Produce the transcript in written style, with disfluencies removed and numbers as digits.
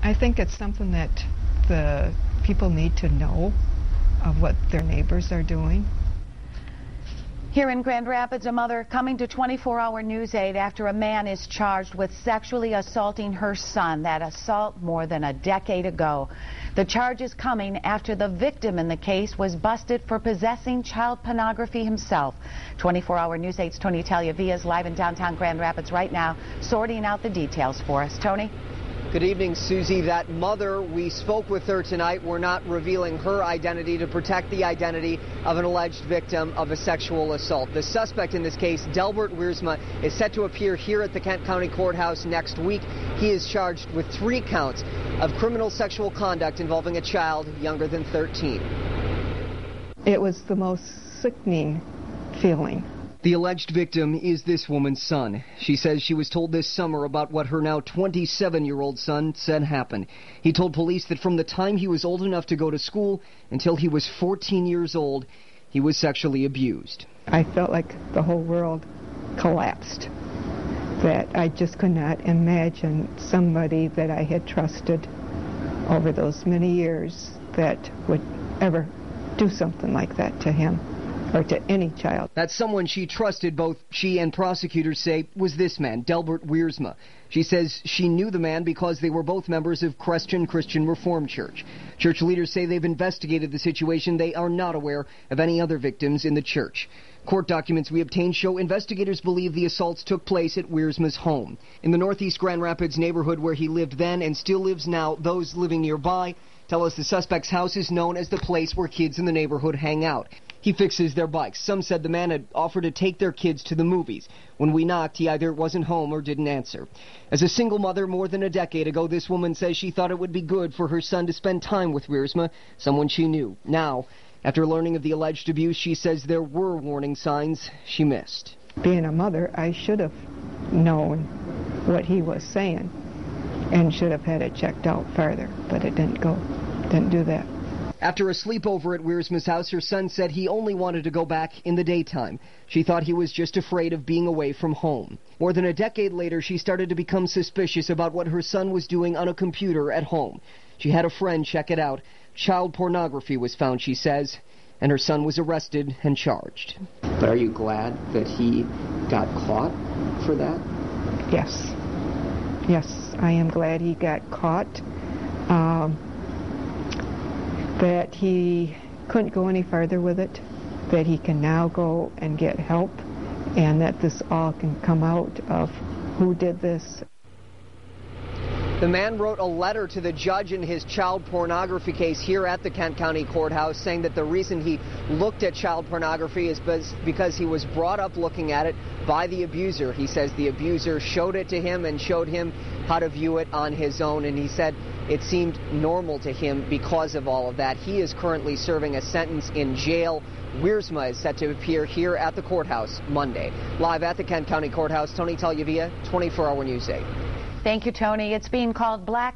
I think it's something that the people need to know of what their neighbors are doing. Here in Grand Rapids, a mother coming to 24-hour news aid after a man is charged with sexually assaulting her son. That assault more than a decade ago. The charge is coming after the victim in the case was busted for possessing child pornography himself. 24-hour news aid's Tony Tagliavia is live in downtown Grand Rapids right now, sorting out the details for us. Tony? Good evening, Susie. That mother, we spoke with her tonight. We're not revealing her identity to protect the identity of an alleged victim of a sexual assault. The suspect in this case, Delbert Wiersma, is set to appear here at the Kent County Courthouse next week. He is charged with 3 counts of criminal sexual conduct involving a child younger than 13. It was the most sickening feeling. The alleged victim is this woman's son. She says she was told this summer about what her now 27-year-old son said happened. He told police that from the time he was old enough to go to school until he was 14 years old, he was sexually abused. I felt like the whole world collapsed, that I just could not imagine somebody that I had trusted over those many years that would ever do something like that to him. Or to any child. That someone she trusted, both she and prosecutors say, was this man, Delbert Wiersma. She says she knew the man because they were both members of Christian Reformed Church. Church leaders say they've investigated the situation. They are not aware of any other victims in the church. Court documents we obtained show investigators believe the assaults took place at Wiersma's home. In the northeast Grand Rapids neighborhood where he lived then and still lives now, those living nearby tell us the suspect's house is known as the place where kids in the neighborhood hang out. He fixes their bikes. Some said the man had offered to take their kids to the movies. When we knocked, he either wasn't home or didn't answer. As a single mother more than a decade ago, this woman says she thought it would be good for her son to spend time with Wiersma, someone she knew. Now, after learning of the alleged abuse, she says there were warning signs she missed. Being a mother, I should have known what he was saying and should have had it checked out further, but it didn't do that. After a sleepover at Wiersma's house, her son said he only wanted to go back in the daytime. She thought he was just afraid of being away from home. More than a decade later, she started to become suspicious about what her son was doing on a computer at home. She had a friend check it out. Child pornography was found, she says, and her son was arrested and charged. But are you glad that he got caught for that? Yes. Yes, I am glad he got caught. That he couldn't go any further with it, that he can now go and get help, and that this all can come out of who did this. The man wrote a letter to the judge in his child pornography case here at the Kent County Courthouse, saying that the reason he looked at child pornography is because he was brought up looking at it by the abuser. He says the abuser showed it to him and showed him how to view it on his own, and he said it seemed normal to him because of all of that. He is currently serving a sentence in jail. Wiersma is set to appear here at the courthouse Monday. Live at the Kent County Courthouse, Tony Tagliavia, 24-hour News 8. Thank you, Tony. It's being called Black